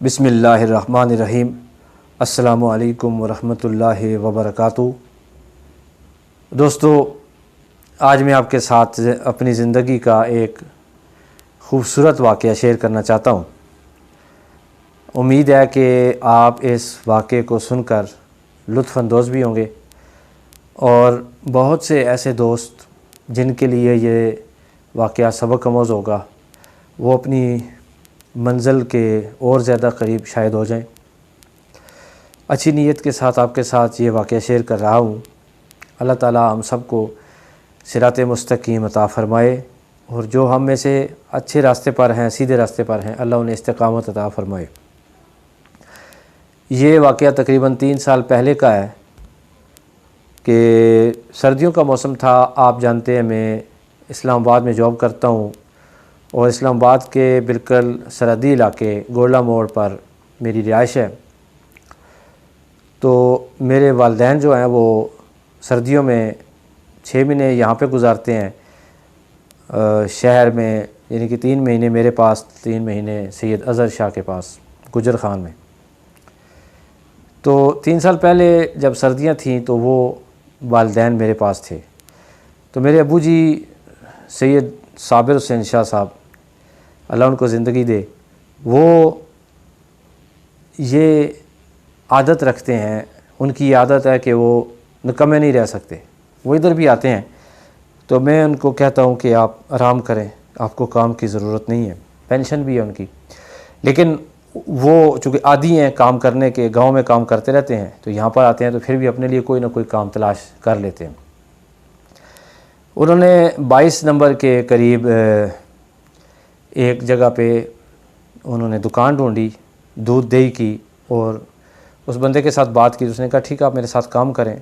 بسم اللہ الرحمن الرحیم۔ السلام علیکم ورحمۃ اللہ وبرکاتہ۔ دوستو، آج میں آپ کے ساتھ اپنی زندگی کا ایک خوبصورت واقعہ شیئر کرنا چاہتا ہوں۔ امید ہے کہ آپ اس واقعے کو سن کر لطف اندوز بھی ہوں گے، اور بہت سے ایسے دوست جن کے لیے یہ واقعہ سبق آموز ہوگا وہ اپنی منزل کے اور زیادہ قریب شاید ہو جائیں۔ اچھی نیت کے ساتھ آپ کے ساتھ یہ واقعہ شیئر کر رہا ہوں۔ اللہ تعالیٰ ہم سب کو صراط مستقیم عطا فرمائے، اور جو ہم میں سے اچھے راستے پر ہیں، سیدھے راستے پر ہیں، اللہ انہیں استقامت عطا فرمائے۔ یہ واقعہ تقریباً 3 سال پہلے کا ہے کہ سردیوں کا موسم تھا۔ آپ جانتے ہیں میں اسلام آباد میں جاب کرتا ہوں، اور اسلام آباد کے بالکل سرحدی علاقے گولڑا موڑ پر میری رہائش ہے۔ تو میرے والدین جو ہیں وہ سردیوں میں 6 مہینے یہاں پہ گزارتے ہیں شہر میں، یعنی کہ 3 مہینے میرے پاس، 3 مہینے سید اظہر شاہ کے پاس گجر خان میں۔ تو 3 سال پہلے جب سردیاں تھیں تو وہ والدین میرے پاس تھے۔ تو میرے ابو جی سید صابر حسین شاہ صاحب، اللہ ان کو زندگی دے، وہ یہ عادت رکھتے ہیں، ان کی عادت ہے کہ وہ نکمے نہیں رہ سکتے۔ وہ ادھر بھی آتے ہیں تو میں ان کو کہتا ہوں کہ آپ آرام کریں، آپ کو کام کی ضرورت نہیں ہے، پینشن بھی ہے ان کی، لیکن وہ چونکہ عادی ہیں کام کرنے کے، گاؤں میں کام کرتے رہتے ہیں، تو یہاں پر آتے ہیں تو پھر بھی اپنے لیے کوئی نہ کوئی کام تلاش کر لیتے ہیں۔ انہوں نے 22 نمبر کے قریب ایک جگہ پہ انہوں نے دکان ڈھونڈی دودھ دہی کی، اور اس بندے کے ساتھ بات کی۔ اس نے کہا ٹھیک ہے آپ میرے ساتھ کام کریں۔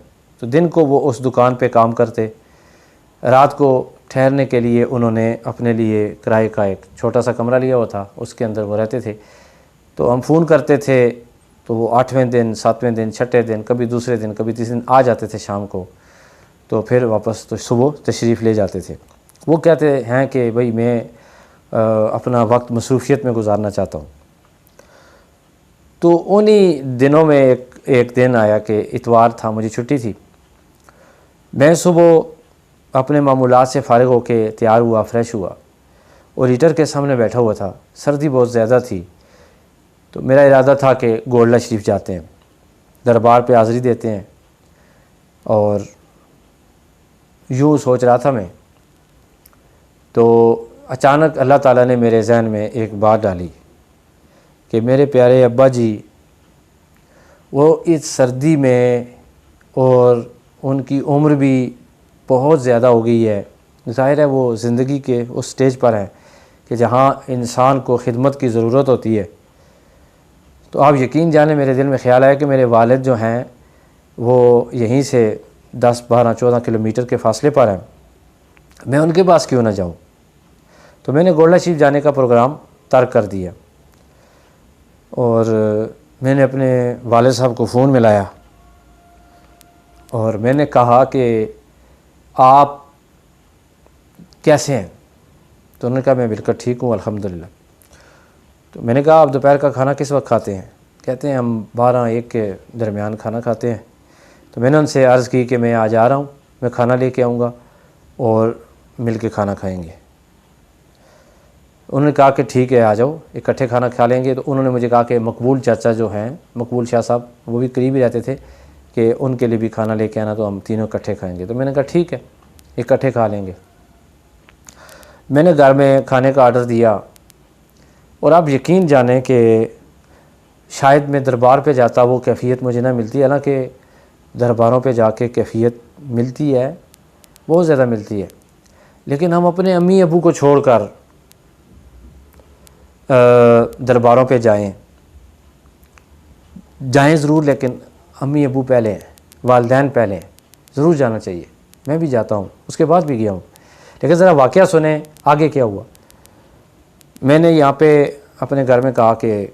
تو دن کو وہ اس دکان پہ کام کرتے، رات کو ٹھہرنے کے لیے انہوں نے اپنے لیے کرائے کا ایک چھوٹا سا کمرہ لیا ہوا تھا، اس کے اندر وہ رہتے تھے۔ تو ہم فون کرتے تھے تو وہ 8ویں دن، 7ویں دن، 6ٹھے دن، کبھی دوسرے دن، کبھی تیسرے دن آ جاتے تھے شام کو، تو پھر واپس تو صبح تشریف لے جاتے تھے۔ وہ کہتے ہیں کہ بھئی میں اپنا وقت مصروفیت میں گزارنا چاہتا ہوں۔ تو انہی دنوں میں ایک دن آیا کہ اتوار تھا، مجھے چھٹی تھی۔ میں صبح اپنے معمولات سے فارغ ہو کے تیار ہوا، فریش ہوا، اور ہیٹر کے سامنے بیٹھا ہوا تھا۔ سردی بہت زیادہ تھی، تو میرا ارادہ تھا کہ گولڑا شریف جاتے ہیں، دربار پہ حاضری دیتے ہیں۔ اور یوں سوچ رہا تھا میں، تو اچانک اللہ تعالیٰ نے میرے ذہن میں ایک بات ڈالی کہ میرے پیارے ابا جی وہ اس سردی میں، اور ان کی عمر بھی بہت زیادہ ہو گئی ہے، ظاہر ہے وہ زندگی کے اس سٹیج پر ہیں کہ جہاں انسان کو خدمت کی ضرورت ہوتی ہے۔ تو آپ یقین جانیں میرے دل میں خیال آیا کہ میرے والد جو ہیں وہ یہیں سے 10، 12، 14 کلومیٹر کے فاصلے پر ہیں، میں ان کے پاس کیوں نہ جاؤں۔ تو میں نے گولڑا شریف جانے کا پروگرام ترک کر دیا، اور میں نے اپنے والد صاحب کو فون ملایا، اور میں نے کہا کہ آپ کیسے ہیں؟ تو انہوں نے کہا میں بالکل ٹھیک ہوں الحمدللہ۔ تو میں نے کہا آپ دوپہر کا کھانا کس وقت کھاتے ہیں؟ کہتے ہیں ہم 12-1 کے درمیان کھانا کھاتے ہیں۔ تو میں نے ان سے عرض کی کہ میں آج آ رہا ہوں، میں کھانا لے کے آؤں گا اور مل کے کھانا کھائیں گے۔ انہوں نے کہا کہ ٹھیک ہے آ جاؤ، اکٹھے کھانا کھا لیں گے۔ تو انہوں نے مجھے کہا کہ مقبول چاچا جو ہیں، مقبول شاہ صاحب، وہ بھی قریب ہی رہتے تھے، کہ ان کے لیے بھی کھانا لے کے آنا، تو ہم تینوں اکٹھے کھائیں گے۔ تو میں نے کہا ٹھیک ہے اکٹھے کھا لیں گے۔ میں نے گھر میں کھانے کا آرڈر دیا، اور آپ یقین جانیں کہ شاید میں دربار پہ جاتا وہ کیفیت مجھے نہ ملتی، حالانکہ درباروں پہ جا کے کیفیت ملتی ہے، بہت زیادہ ملتی ہے، لیکن ہم اپنے امی ابو کو چھوڑ کر درباروں پہ جائیں ضرور، لیکن امی ابو پہلے ہیں، والدین پہلے ہیں، ضرور جانا چاہیے۔ میں بھی جاتا ہوں، اس کے بعد بھی گیا ہوں، لیکن ذرا واقعہ سنیں آگے کیا ہوا۔ میں نے یہاں پہ اپنے گھر میں کہا کہ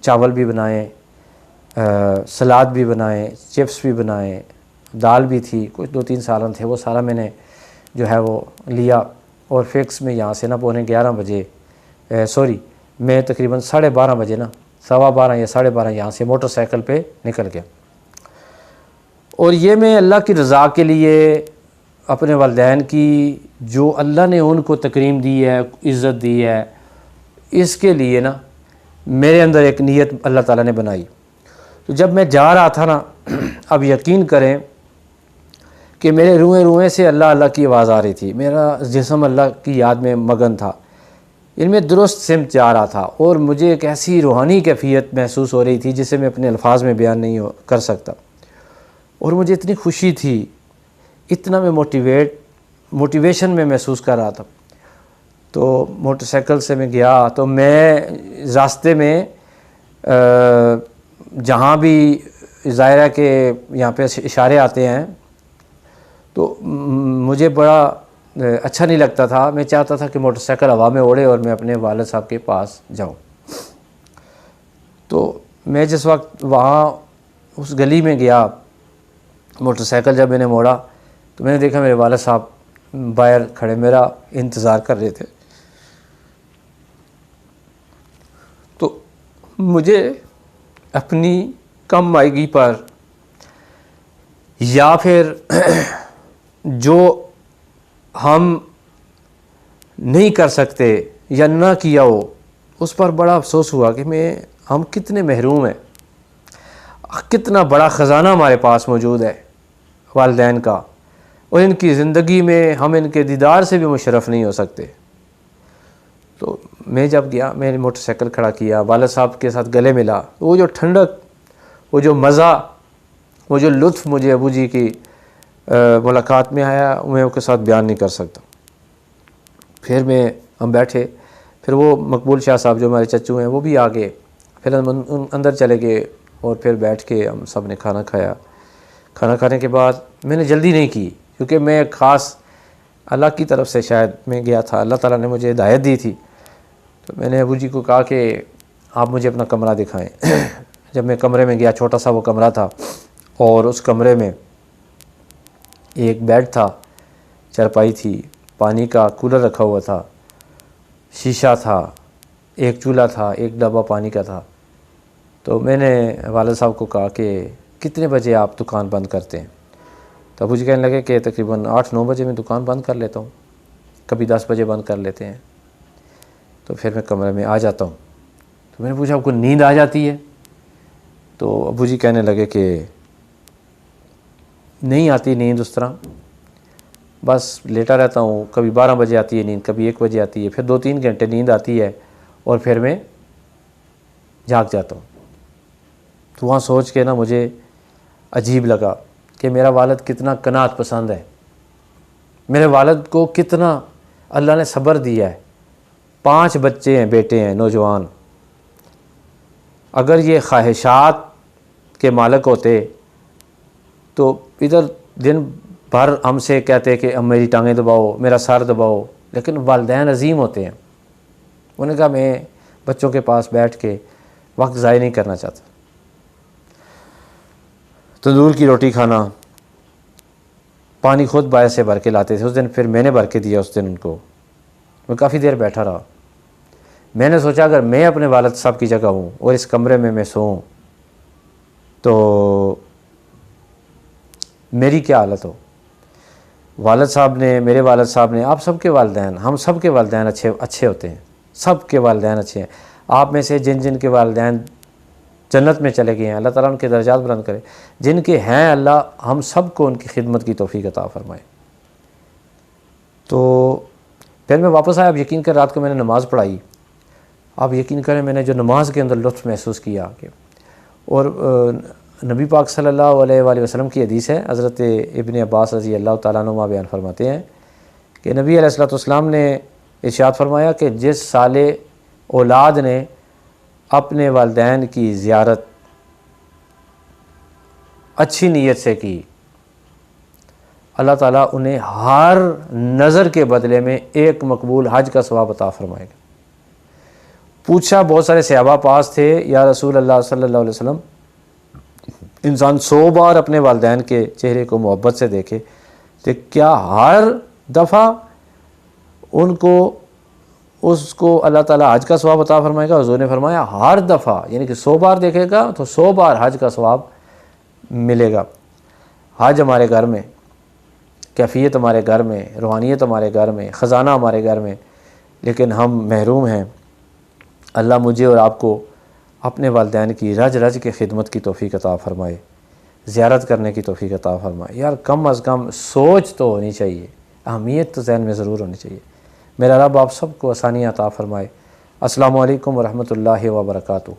چاول بھی بنائیں، سلاد بھی بنائیں، چپس بھی بنائیں، دال بھی تھی، کچھ 2-3 سالن تھے، وہ سارا میں نے جو ہے وہ لیا، اور فکس میں یہاں سے نا 11:15 بجے میں تقریباً 12:30 بجے نا 12:15 یا 12:30 یہاں سے موٹر سائیکل پہ نکل گیا. اور یہ میں اللہ کی رضا کے لیے اپنے والدین کی جو اللہ نے ان کو تکریم دی ہے، عزت دی ہے، اس کے لیے نا میرے اندر ایک نیت اللہ تعالیٰ نے بنائی. تو جب میں جا رہا تھا نا، اب یقین کریں کہ میرے روئیں روئیں سے اللہ اللہ کی آواز آ رہی تھی، میرا جسم اللہ کی یاد میں مگن تھا، ان میں درست سمت جا رہا تھا، اور مجھے ایک ایسی روحانی کیفیت محسوس ہو رہی تھی جسے میں اپنے الفاظ میں بیان نہیں کر سکتا. اور مجھے اتنی خوشی تھی، اتنا میں موٹیویشن میں محسوس کر رہا تھا. تو موٹر سائیکل سے میں گیا، تو میں راستے میں جہاں بھی ظاہر ہے کہ یہاں پہ اشارے آتے ہیں تو مجھے بڑا اچھا نہیں لگتا تھا. میں چاہتا تھا کہ موٹر سائیکل ہوا میں اڑے اور میں اپنے والد صاحب کے پاس جاؤں. تو میں جس وقت وہاں اس گلی میں گیا، موٹر سائیکل جب میں نے موڑا تو میں نے دیکھا میرے والد صاحب باہر کھڑے میرا انتظار کر رہے تھے. تو مجھے اپنی کم مائگی پر یا پھر جو ہم نہیں کر سکتے یا نہ کیا ہو، اس پر بڑا افسوس ہوا کہ ہم کتنے محروم ہیں، کتنا بڑا خزانہ ہمارے پاس موجود ہے والدین کا، اور ان کی زندگی میں ہم ان کے دیدار سے بھی مشرف نہیں ہو سکتے. تو میں جب گیا، میں نے موٹر سائیکل کھڑا کیا، والد صاحب کے ساتھ گلے ملا، وہ جو ٹھنڈک، وہ جو مزہ، وہ جو لطف مجھے ابو جی کی ملاقات میں آیا، میں ان کے ساتھ بیان نہیں کر سکتا. پھر ہم بیٹھے، پھر وہ مقبول شاہ صاحب جو ہمارے چچو ہیں وہ بھی آ گئے، پھر ہم اندر چلے گئے اور پھر بیٹھ کے ہم سب نے کھانا کھایا. کھانا کھانے کے بعد میں نے جلدی نہیں کی، کیونکہ میں خاص اللہ کی طرف سے شاید میں گیا تھا، اللہ تعالیٰ نے مجھے ہدایت دی تھی. تو میں نے ابو جی کو کہا کہ آپ مجھے اپنا کمرہ دکھائیں. جب میں کمرے میں گیا، چھوٹا سا وہ کمرہ تھا، اور اس کمرے میں ایک بیڈ تھا، چارپائی تھی، پانی کا کولر رکھا ہوا تھا، شیشہ تھا، ایک چولہا تھا، ایک ڈبہ پانی کا تھا. تو میں نے والد صاحب کو کہا کہ کتنے بجے آپ دکان بند کرتے ہیں؟ تو ابو جی کہنے لگے کہ تقریباً 8-9 بجے میں دکان بند کر لیتا ہوں، کبھی 10 بجے بند کر لیتے ہیں. تو پھر میں کمرے میں آ جاتا ہوں. تو میں نے پوچھا آپ کو نیند آ جاتی ہے؟ تو ابو جی کہنے لگے کہ نہیں آتی نیند اس طرح، بس لیٹا رہتا ہوں، کبھی 12 بجے آتی ہے نیند، کبھی 1 بجے آتی ہے، پھر 2-3 گھنٹے نیند آتی ہے اور پھر میں جاگ جاتا ہوں. تو وہاں سوچ کے نا مجھے عجیب لگا کہ میرا والد کتنا قناعت پسند ہے، میرے والد کو کتنا اللہ نے صبر دیا ہے. 5 بچے ہیں، بیٹے ہیں، نوجوان. اگر یہ خواہشات کے مالک ہوتے تو ادھر دن بھر ہم سے کہتے کہ اب میری ٹانگیں دباؤ، میرا سر دباؤ، لیکن والدین عظیم ہوتے ہیں. انہوں نے کہا میں بچوں کے پاس بیٹھ کے وقت ضائع نہیں کرنا چاہتا. تندور کی روٹی کھانا، پانی خود باہر سے بھر کے لاتے تھے. اس دن پھر میں نے بھر کے دیا اس دن ان کو. میں کافی دیر بیٹھا رہا. میں نے سوچا اگر میں اپنے والد صاحب کی جگہ ہوں اور اس کمرے میں سوؤں تو میری کیا حالت ہو. والد صاحب نے، میرے والد صاحب نے، آپ سب کے والدین، ہم سب کے والدین اچھے ہوتے ہیں، سب کے والدین اچھے ہیں. آپ میں سے جن کے والدین جنت میں چلے گئے ہیں، اللہ تعالیٰ ان کے درجات بلند کرے. جن کے ہیں، اللہ ہم سب کو ان کی خدمت کی توفیق عطا فرمائے. تو پھر میں واپس آیا. اب یقین کر رات کو میں نے نماز پڑھائی. آپ یقین کریں میں نے جو نماز کے اندر لطف محسوس کیا کہ، اور نبی پاک صلی اللہ علیہ وآلہ وسلم کی حدیث ہے، حضرت ابن عباس رضی اللہ تعالیٰ عنہما بیان فرماتے ہیں کہ نبی علیہ السلام نے ارشاد فرمایا کہ جس سال اولاد نے اپنے والدین کی زیارت اچھی نیت سے کی، اللہ تعالیٰ انہیں ہر نظر کے بدلے میں ایک مقبول حج کا ثواب عطا فرمائے گا. پوچھا، بہت سارے صحابہ پاس تھے، یا رسول اللہ صلی اللہ علیہ وسلم، انسان 100 بار اپنے والدین کے چہرے کو محبت سے دیکھے تو کیا ہر دفعہ ان کو اس کو اللہ تعالیٰ حج کا ثواب عطا فرمائے گا۔ حضور نے فرمایا ہر دفعہ یعنی کہ 100 بار دیکھے گا تو 100 بار حج کا ثواب ملے گا۔ حج ہمارے گھر میں، کیفیت ہمارے گھر میں، روحانیت ہمارے گھر میں، خزانہ ہمارے گھر میں، لیکن ہم محروم ہیں۔ اللہ مجھے اور آپ کو اپنے والدین کی رج رج کے خدمت کی توفیق عطا فرمائے، زیارت کرنے کی توفیق عطا فرمائے۔ یار کم از کم سوچ تو ہونی چاہیے، اہمیت تو ذہن میں ضرور ہونی چاہیے۔ میرا رب آپ سب کو آسانیاں عطا فرمائے۔ السلام علیکم ورحمۃ اللہ وبرکاتہ۔